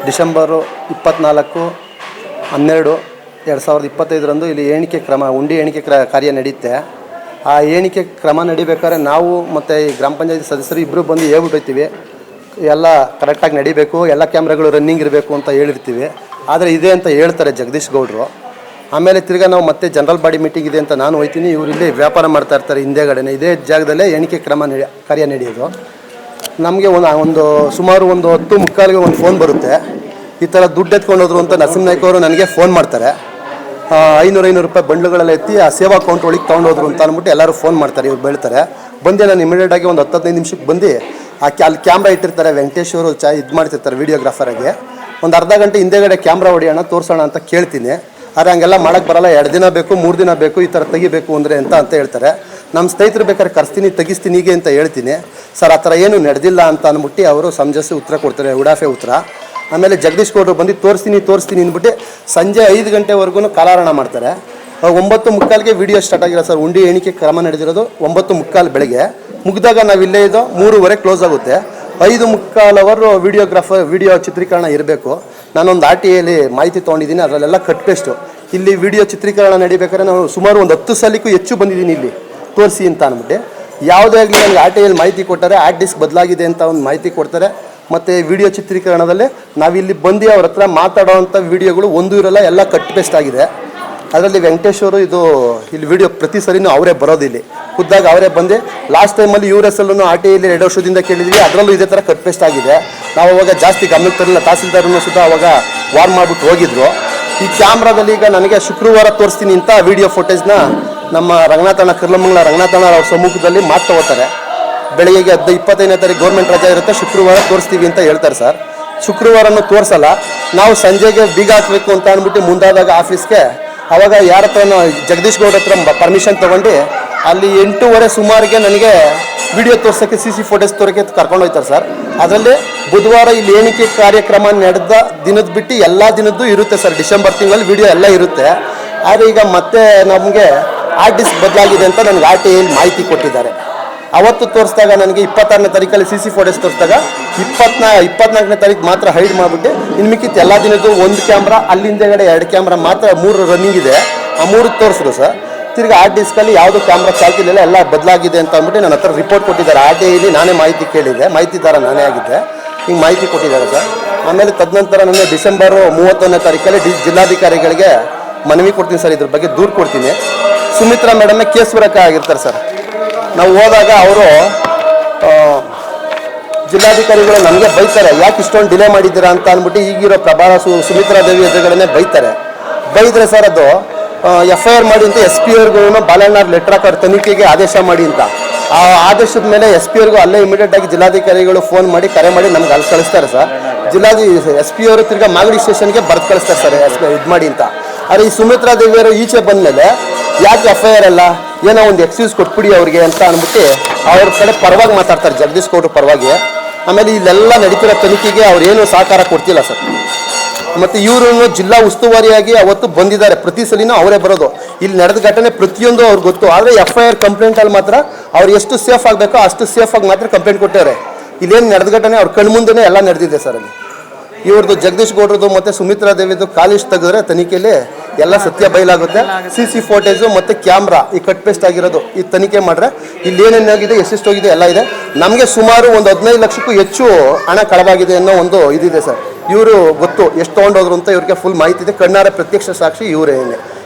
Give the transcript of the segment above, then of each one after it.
ಡಿಸೆಂಬರು 24/12/2025 ಇಲ್ಲಿ ಎಣಿಕೆ ಕ್ರಮ ಉಂಡಿ ಎಣಿಕೆ ಕಾರ್ಯ ನಡೆಯುತ್ತೆ. ಆ ಎಣಿಕೆ ಕ್ರಮ ನಡಿಬೇಕಾದ್ರೆ ನಾವು ಮತ್ತು ಈ ಗ್ರಾಮ ಪಂಚಾಯತಿ ಸದಸ್ಯರು ಇಬ್ಬರು ಬಂದು ಹೇಳ್ಬಿಟ್ಟಿರ್ತೀವಿ, ಎಲ್ಲ ಕರೆಕ್ಟಾಗಿ ನಡಿಬೇಕು, ಎಲ್ಲ ಕ್ಯಾಮ್ರಾಗಳು ರನ್ನಿಂಗ್ ಇರಬೇಕು ಅಂತ ಹೇಳಿರ್ತೀವಿ. ಆದರೆ ಇದೆ ಅಂತ ಹೇಳ್ತಾರೆ ಜಗದೀಶ್ ಗೌಡರು. ಆಮೇಲೆ ತಿರ್ಗಾ ನಾವು ಮತ್ತೆ ಜನರಲ್ ಬಾಡಿ ಮೀಟಿಂಗ್ ಇದೆ ಅಂತ ನಾನು ಹೋಗ್ತೀನಿ, ಇವರು ಇಲ್ಲಿ ವ್ಯಾಪಾರ ಮಾಡ್ತಾ ಇರ್ತಾರೆ ಹಿಂದೆಗಡೆನೇ. ಇದೇ ಜಾಗದಲ್ಲೇ ಎಣಿಕೆ ಕಾರ್ಯ ನಡೆಯೋದು. ನಮಗೆ ಸುಮಾರು 10:15ಗೆ ಒಂದು ಫೋನ್ ಬರುತ್ತೆ, ಈ ಥರ ದುಡ್ಡು ಎತ್ಕೊಂಡೋದ್ರು ಅಂತ ನರಸಿಂಹನಾಯ್ಕ ಅವರು ನನಗೆ ಫೋನ್ ಮಾಡ್ತಾರೆ. 500 ರೂಪಾಯಿ ಬಂಡ್ಲುಗಳೆಲ್ಲ ಎತ್ತಿ ಆ ಸೇವಾ ಅಕೌಂಟ್ ಒಳಗೆ ತೊಗೊಂಡೋದ್ರು ಅಂತ ಅಂದ್ಬಿಟ್ಟು ಎಲ್ಲರೂ ಫೋನ್ ಮಾಡ್ತಾರೆ. ಇವ್ರು ಬೆಳ್ತಾರೆ. ಬಂದು ನಾನು ಇಮಿಡಿಯೇಟಾಗಿ ಒಂದು 10-15 ನಿಮಿಷಕ್ಕೆ ಬಂದು ಅಲ್ಲಿ ಕ್ಯಾಮ್ರಾ ಇಟ್ಟಿರ್ತಾರೆ, ವೆಂಕಟೇಶ್ ಅವರು ಇದು ಮಾಡ್ತಿರ್ತಾರೆ ವೀಡಿಯೋಗ್ರಾಫರಾಗಿ. ಒಂದು ಅರ್ಧ ಗಂಟೆ ಹಿಂದೆಗಡೆ ಕ್ಯಾಮ್ರಾ ಹೊಡಿಯೋಣ ತೋರಿಸೋಣ ಅಂತ ಕೇಳ್ತೀನಿ. ಆದರೆ ಹಂಗೆಲ್ಲ ಮಾಡೋಕ್ಕೆ ಬರಲ್ಲ, 2 ದಿನ ಬೇಕು 3 ದಿನ ಬೇಕು ಈ ಥರ ತೆಗಿಬೇಕು ಅಂದರೆ ಅಂತ ಹೇಳ್ತಾರೆ. ನಮ್ಮ ಸ್ನೇಹಿತರು ಬೇಕಾದ್ರೆ ಕರೆಸ್ತೀನಿ ತೆಗಿಸ್ತೀನಿ ಹೀಗೆ ಅಂತ ಹೇಳ್ತೀನಿ. ಸರ್ ಆ ಥರ ಏನು ನಡೆದಿಲ್ಲ ಅಂತ ಅಂದ್ಬಿಟ್ಟು ಅವರು ಸಮಜಾಯಿಸಿ ಉತ್ತರ ಕೊಡ್ತಾರೆ, ಉಡಾಫೆ ಉತ್ತರ. ಆಮೇಲೆ ಜಗದೀಶ್ ಗೌಡರು ಬಂದು ತೋರಿಸ್ತೀನಿ ಅಂದ್ಬಿಟ್ಟು ಸಂಜೆ 5 ಗಂಟೆವರೆಗೂ ಕಾಲಹರಣ ಮಾಡ್ತಾರೆ. 9:15ಗೆ ವೀಡಿಯೋ ಸ್ಟಾರ್ಟ್ ಆಗಿರೋ ಸರ್. ಉಂಡಿ ಎಣಿಕೆ ಕ್ರಮ ನಡೆದಿರೋದು 9:15 ಬೆಳಗ್ಗೆ. ಮುಗಿದಾಗ ನಾವು ಇಲ್ಲೇ ಇದ್ದೋ 3:15 ಕ್ಲೋಸ್ ಆಗುತ್ತೆ. 5:15 ವಿಡಿಯೋ ಚಿತ್ರೀಕರಣ ಇರಬೇಕು. ನಾನೊಂದು RTIಯಲ್ಲಿ ಮಾಹಿತಿ ತೊಗೊಂಡಿದ್ದೀನಿ, ಅದರಲ್ಲೆಲ್ಲ ಕಟ್ ಪೇಸ್ಟು. ಇಲ್ಲಿ ವಿಡಿಯೋ ಚಿತ್ರೀಕರಣ ನಡಿಬೇಕಾದ್ರೆ ನಾವು ಸುಮಾರು ಒಂದು 10 ಸಲಕ್ಕೂ ಹೆಚ್ಚು ಬಂದಿದ್ದೀನಿ ಇಲ್ಲಿ ತೋರಿಸಿ ಅಂತ ಅಂದ್ಬಿಟ್ಟು. ಯಾವುದೇ ಆಗಲಿ ನನಗೆ RTIಯಲ್ಲಿ ಮಾಹಿತಿ ಕೊಟ್ಟಾರೆ, ಆರ್ಟ್ ಡಿಸ್ಕ್ ಬದಲಾಗಿದೆ ಅಂತ ಒಂದು ಮಾಹಿತಿ ಕೊಡ್ತಾರೆ. ಮತ್ತು ವಿಡಿಯೋ ಚಿತ್ರೀಕರಣದಲ್ಲೇ ನಾವಿಲ್ಲಿ ಬಂದು ಅವ್ರ ಹತ್ರ ಮಾತಾಡೋವಂಥ ವೀಡಿಯೋಗಳು ಒಂದೂ ಇರೋಲ್ಲ, ಎಲ್ಲ ಕಟ್ ಪೇಸ್ಟ್ ಆಗಿದೆ. ಅದರಲ್ಲಿ ವೆಂಕಟೇಶ್ ಅವರು ಇಲ್ಲಿ ವಿಡಿಯೋ ಪ್ರತಿ ಸರಿನೂ ಅವರೇ ಬರೋದಿಲ್ಲಿ ಖುದ್ದಾಗ ಅವರೇ ಬಂದು. ಲಾಸ್ಟ್ ಟೈಮಲ್ಲಿ URSಲ್ಲೂ RTIಯಲ್ಲಿ 2 ವರ್ಷದಿಂದ ಕೇಳಿದ್ವಿ, ಅದರಲ್ಲೂ ಇದೇ ಥರ ಕಟ್ ಪೇಸ್ಟ್ ಆಗಿದೆ. ನಾವು ಅವಾಗ ಜಾಸ್ತಿ ಗಮನಕ್ಕೆ ತರಲಿಲ್ಲ, ತಹಸೀಲ್ದಾರನ್ನು ಸುತ್ತ ಅವಾಗ ವಾರ್ನ್ ಮಾಡಿಬಿಟ್ಟು ಹೋಗಿದ್ರು. ಈ ಕ್ಯಾಮ್ರಾದಲ್ಲಿ ಈಗ ನನಗೆ ಶುಕ್ರವಾರ ತೋರಿಸ್ತೀನಿ ಅಂತ ವಿಡಿಯೋ ಫುಟೇಜ್ನ ನಮ್ಮ ರಂಗನಾಥಣ್ಣ ಕರ್ಲಮಂಗಲ ರಂಗನಾಥಣ್ಣ ಅವ್ರ ಸಮ್ಮುಖದಲ್ಲಿ ಮಾತು ತಗೋತಾರೆ. ಬೆಳಗ್ಗೆ 25ನೇ ತಾರೀಕು ಗೌರ್ಮೆಂಟ್ ರಜೆ ಇರುತ್ತೆ, ಶುಕ್ರವಾರ ತೋರಿಸ್ತೀವಿ ಅಂತ ಹೇಳ್ತಾರೆ ಸರ್. ಶುಕ್ರವಾರನೂ ತೋರಿಸಲ್ಲ. ನಾವು ಸಂಜೆಗೆ ಬೀಗ ಹಾಕಬೇಕು ಅಂತ ಅಂದ್ಬಿಟ್ಟು ಮುಂದಾದಾಗ ಆಫೀಸ್ಗೆ, ಅವಾಗ ಯಾರ ಹತ್ರ ಜಗದೀಶ್ ಗೌಡ ಹತ್ರ ಪರ್ಮಿಷನ್ ತೊಗೊಂಡು ಅಲ್ಲಿ 8:15 ಸುಮಾರಿಗೆ ನನಗೆ ವಿಡಿಯೋ ತೋರ್ಸೋಕ್ಕೆ CC ಫೋಟೇಜ್ ತೋರೋಕ್ಕೆ ಕರ್ಕೊಂಡು ಹೋಗ್ತಾರೆ ಸರ್. ಅದರಲ್ಲಿ ಬುಧವಾರ ಇಲ್ಲಿ ಎಣಿಕೆ ಕಾರ್ಯಕ್ರಮ ನಡೆದ ದಿನದ ಬಿಟ್ಟು ಎಲ್ಲ ದಿನದ್ದು ಇರುತ್ತೆ ಸರ್. ಡಿಸೆಂಬರ್ ತಿಂಗಳಲ್ಲಿ ವಿಡಿಯೋ ಎಲ್ಲ ಇರುತ್ತೆ. ಆದರೆ ಈಗ ಮತ್ತೆ ನಮಗೆ ಆರ್ಟ್ ಡಿಸ್ಕ್ ಬದಲಾಗಿದೆ ಅಂತ ನನಗೆ RTIಯಲ್ಲಿ ಮಾಹಿತಿ ಕೊಟ್ಟಿದ್ದಾರೆ. ಅವತ್ತು ತೋರಿಸಿದಾಗ ನನಗೆ 26ನೇ ತಾರೀಕಲ್ಲಿ CC ಫೋಟೇಜ್ ತೋರಿಸಿದಾಗ 24ನೇ ತಾರೀಕು ಮಾತ್ರ ಹೈಡ್ ಮಾಡಿಬಿಟ್ಟು ಇನ್ನು ಮಿಕ್ಕಿತ್ತು ಎಲ್ಲ ದಿನದ್ದು 1 ಕ್ಯಾಮ್ರಾ, ಅಲ್ಲಿಂದಗಡೆ 2 ಕ್ಯಾಮ್ರಾ ಮಾತ್ರ 3 ರನ್ನಿಂಗ್ ಇದೆ. ಆ 3 ತೋರಿಸಿದ್ರು ಸರ್. ತಿರ್ಗಿ ಆರ್ಟ್ ಡಿಸ್ಕಲ್ಲಿ ಯಾವುದು ಕ್ಯಾಮ್ರಾ ಚಾಲ್ತಿಲಿಲ್ಲ, ಎಲ್ಲ ಬದಲಾಗಿದೆ ಅಂತ ಅಂದ್ಬಿಟ್ಟು ನನ್ನ ಹತ್ರ ರಿಪೋರ್ಟ್ ಕೊಟ್ಟಿದ್ದಾರೆ. RTIಯಲ್ಲಿ ನಾನೇ ಮಾಹಿತಿ ಕೇಳಿದ್ದೆ, ಮಾಹಿತಿದಾರ ನಾನೇ ಆಗಿದ್ದೆ. ಹಿಂಗೆ ಮಾಹಿತಿ ಕೊಟ್ಟಿದ್ದಾರೆ ಸರ್. ಆಮೇಲೆ ತದನಂತರ ನನ್ನ ಡಿಸೆಂಬರ್ 31ನೇ ತಾರೀಕಲ್ಲಿ ಜಿಲ್ಲಾಧಿಕಾರಿಗಳಿಗೆ ಮನವಿ ಕೊಡ್ತೀನಿ ಸರ್, ಇದ್ರ ಬಗ್ಗೆ ದೂರು ಕೊಡ್ತೀನಿ. ಸುಮಿತ್ರಾ ಮೇಡಮ್ನೇ ಕೇಸ್ ಆಗಿರ್ತಾರೆ ಸರ್. ನಾವು ಹೋದಾಗ ಅವರು ಜಿಲ್ಲಾಧಿಕಾರಿಗಳು ನಮಗೆ ಬೈತಾರೆ, ಯಾಕೆ ಇಷ್ಟೊಂದು ಡಿಲೇ ಮಾಡಿದ್ದೀರಾ ಅಂತ ಅಂದ್ಬಿಟ್ಟು ಈಗಿರೋ ಪ್ರಭಾರ ಸುಮಿತ್ರಾ ದೇವಿ ಎದುರುಗಡೆ ಬೈದರೆ ಸರ್ ಅದು FIR ಮಾಡಿ ಅಂತ SP ಅವ್ರಿಗೂ ಬಾಲಣ್ಣ ಲೆಟರ್ ಹಾಕೋರು ತನಿಖೆಗೆ ಆದೇಶ ಮಾಡಿ ಅಂತ. ಆ ಆದೇಶದ ಮೇಲೆ SP ಅವ್ರಿಗೂ ಅಲ್ಲೇ ಇಮಿಡಿಯೇಟಾಗಿ ಜಿಲ್ಲಾಧಿಕಾರಿಗಳು ಫೋನ್ ಮಾಡಿ ಕರೆ ಮಾಡಿ ನಮ್ಗೆ ಅಲ್ಲಿ ಕಳಿಸ್ತಾರೆ ಸರ್. SP ಅವರು ತಿರ್ಗಾ ಮಾಗಡಿ ಸ್ಟೇಷನ್ಗೆ ಬರೆದು ಕಳಿಸ್ತಾರೆ ಸರ್ ಇದು ಮಾಡಿ ಅಂತ. ಆದರೆ ಈ ಸುಮಿತ್ರಾ ದೇವಿಯವರು ಈಚೆ ಬಂದಮೇಲೆ ಯಾಕೆ FIR ಅಲ್ಲ, ಏನೋ ಒಂದು ಎಕ್ಸ್ಕ್ಯೂಸ್ ಕೊಟ್ಬಿಡಿ ಅವ್ರಿಗೆ ಅಂತ ಅಂದ್ಬಿಟ್ಟು ಅವ್ರ ಕಡೆ ಪರವಾಗಿ ಮಾತಾಡ್ತಾರೆ, ಜಗದೀಶ್ ಗೌಡ್ರ ಪರವಾಗಿ. ಆಮೇಲೆ ಇಲ್ಲೆಲ್ಲ ನಡೀತಿರೋ ತನಿಖೆಗೆ ಅವ್ರೇನು ಸಹಕಾರ ಕೊಡ್ತಿಲ್ಲ ಸರ್. ಮತ್ತು ಇವರು ಜಿಲ್ಲಾ ಉಸ್ತುವಾರಿಯಾಗಿ ಅವತ್ತು ಬಂದಿದ್ದಾರೆ, ಪ್ರತಿ ಸಲಿನೂ ಅವರೇ ಬರೋದು. ಇಲ್ಲಿ ನಡೆದ ಘಟನೆ ಪ್ರತಿಯೊಂದು ಅವ್ರಿಗೆ ಗೊತ್ತು. ಆದರೆ FIR ಕಂಪ್ಲೇಂಟಲ್ಲಿ ಮಾತ್ರ ಅವ್ರು ಎಷ್ಟು ಸೇಫ್ ಆಗಬೇಕೋ ಅಷ್ಟು ಸೇಫಾಗಿ ಮಾತ್ರ ಕಂಪ್ಲೇಂಟ್ ಕೊಟ್ಟವ್ರೆ. ಇಲ್ಲೇನು ನಡೆದ ಘಟನೆ ಅವ್ರ ಕಣ್ಮುಂದೆನೇ ಎಲ್ಲ ನಡೆದಿದೆ ಸರ್. ಅಲ್ಲಿ ಇವ್ರದ್ದು ಜಗದೀಶ್ ಗೌಡ್ರದ್ದು ಮತ್ತು ಸುಮಿತ್ರಾ ದೇವಿದು ಕಾಲಿಶ್ ತೆಗೆದ್ರೆ ತನಿಖೆಯಲ್ಲಿ ಎಲ್ಲ ಸತ್ಯ ಬಯಲಾಗುತ್ತೆ. CC ಫೋಟೇಜು ಮತ್ತು ಕ್ಯಾಮ್ರಾ ಈ ಕಟ್ ಪೇಸ್ಟ್ ಆಗಿರೋದು ಈ ತನಿಖೆ ಮಾಡಿದ್ರೆ ಇಲ್ಲಿ ಏನೇನಾಗಿದೆ, ಎಷ್ಟೆಷ್ಟೋಗಿದೆ ಎಲ್ಲ ಇದೆ. ನಮಗೆ ಸುಮಾರು ಒಂದು 15 ಲಕ್ಷಕ್ಕೂ ಹೆಚ್ಚು ಹಣ ಕಳವಾಗಿದೆ ಅನ್ನೋ ಒಂದು ಇದಿದೆ ಸರ್. ಇವರು ಗೊತ್ತು ಎಷ್ಟು ತೊಗೊಂಡೋದ್ರು ಅಂತ, ಇವ್ರಿಗೆ ಫುಲ್ ಮಾಹಿತಿ ಇದೆ. ಕಣ್ಣಾರೆ ಪ್ರತ್ಯಕ್ಷ ಸಾಕ್ಷಿ ಇವರೇ.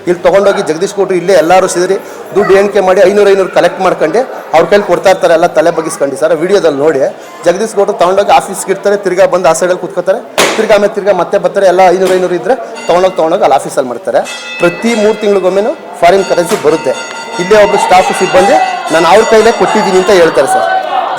ಇಲ್ಲಿ ತೊಗೊಂಡೋಗಿ ಜಗದೀಶ್ ಕೊಟ್ಟರು ಇಲ್ಲೇ ಎಲ್ಲರೂ ಸೇರಿ ದುಡ್ಡು ಎಣಿಕೆ ಮಾಡಿ 500 ಕಲೆಕ್ಟ್ ಮಾಡ್ಕೊಂಡು ಅವ್ರ ಕೈಲಿ ಕೊಡ್ತಾ ಇರ್ತಾರೆ, ಎಲ್ಲ ತಲೆ ಬಗ್ಗಿಸ್ಕೊಂಡು ಸರ್. ವಿಡಿಯೋದಲ್ಲಿ ನೋಡಿ ಜಗದೀಶ್ ಕೊಟ್ಟರು ತೊಗೊಂಡೋಗಿ ಆಫೀಸ್ಗೆ ಇರ್ತಾರೆ, ತಿರ್ಗಾ ಬಂದು ಆ ಸೈಡಲ್ಲಿ ಕೂತ್ಕೋತಾರೆ, ತಿರ್ಗಾ ಮತ್ತೆ ಬರ್ತಾರೆ. ಎಲ್ಲ 500 ಇದ್ದರೆ ತೊಗೊಂಡೋಗಿ ಅಲ್ಲಿ ಆಫೀಸಲ್ಲಿ ಮಾಡ್ತಾರೆ. ಪ್ರತಿ 3 ತಿಂಗಳಿಗೊಮ್ಮೆನೂ ಫಾರಿನ್ ಕರೆನ್ಸಿ ಬರುತ್ತೆ. ಇಲ್ಲೇ ಒಬ್ಬರು ಸ್ಟಾಫ್ ಸಿಬ್ಬಂದಿ ನಾನು ಅವ್ರ ಕೈಲೇ ಕೊಟ್ಟಿದ್ದೀನಿ ಅಂತ ಹೇಳ್ತಾರೆ ಸರ್.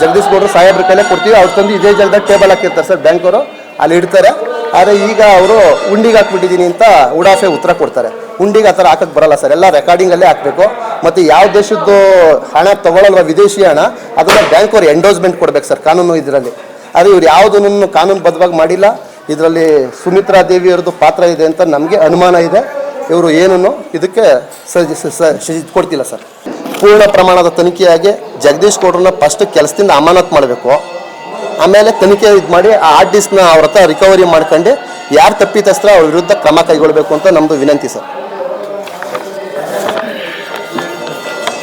ಜಗದೀಶ್ ಗೌಡರು ಸಾಹೇಬ್ರ ಕೈಲೇ ಕೊಡ್ತೀವಿ, ಅವ್ರು ತಂದು ಇದೇ ಜಾಗದಾಗ ಟೇಬಲ್ ಹಾಕಿರ್ತಾರೆ ಸರ್, ಬ್ಯಾಂಕವರು ಅಲ್ಲಿ ಇಡ್ತಾರೆ. ಆದರೆ ಈಗ ಅವರು ಉಂಡಿಗೆ ಹಾಕ್ಬಿಟ್ಟಿದ್ದೀನಿ ಅಂತ ಉಡಾಫೆ ಉತ್ತರ ಕೊಡ್ತಾರೆ. ಉಂಡಿಗೆ ಆ ಥರ ಹಾಕಕ್ಕೆ ಬರಲ್ಲ ಸರ್, ಎಲ್ಲ ರೆಕಾರ್ಡಿಂಗಲ್ಲೇ ಹಾಕಬೇಕು. ಮತ್ತು ಯಾವ ದೇಶದ್ದು ಹಣ ತೊಗೊಳ್ಳಲ್ವ, ವಿದೇಶಿ ಹಣ, ಅದನ್ನು ಬ್ಯಾಂಕವ್ರು ಎಂಡೋಸ್ಮೆಂಟ್ ಕೊಡ್ಬೇಕು ಸರ್ ಕಾನೂನು ಇದರಲ್ಲಿ. ಆದರೆ ಇವ್ರು ಯಾವುದನ್ನು ಕಾನೂನುಬದ್ಧವಾಗಿ ಮಾಡಿಲ್ಲ. ಇದರಲ್ಲಿ ಸುಮಿತ್ರಾ ದೇವಿಯವ್ರದ್ದು ಪಾತ್ರ ಇದೆ ಅಂತ ನಮಗೆ ಅನುಮಾನ ಇದೆ. ಇವರು ಏನನ್ನು ಇದಕ್ಕೆ ಕೊಡ್ತಿಲ್ಲ ಸರ್. ಪೂರ್ಣ ಪ್ರಮಾಣದ ತನಿಖೆಯಾಗಿ ಜಗದೀಶ್ ಗೌಡ್ರನ್ನ ಫಸ್ಟ್ ಕೆಲಸದಿಂದ ಅಮಾನತ್ ಮಾಡಬೇಕು. ಆಮೇಲೆ ತನಿಖೆ ಇದು ಮಾಡಿ ಆ ಆರ್ಟ್ ಡಿಸ್ಕ್ನ ಅವ್ರ ಹತ್ರ ರಿಕವರಿ ಮಾಡ್ಕೊಂಡು ಯಾರು ತಪ್ಪಿತಸ್ತ್ರ ಅವ್ರ ವಿರುದ್ಧ ಕ್ರಮ ಕೈಗೊಳ್ಳಬೇಕು ಅಂತ ನಮ್ಮದು ವಿನಂತಿ ಸರ್.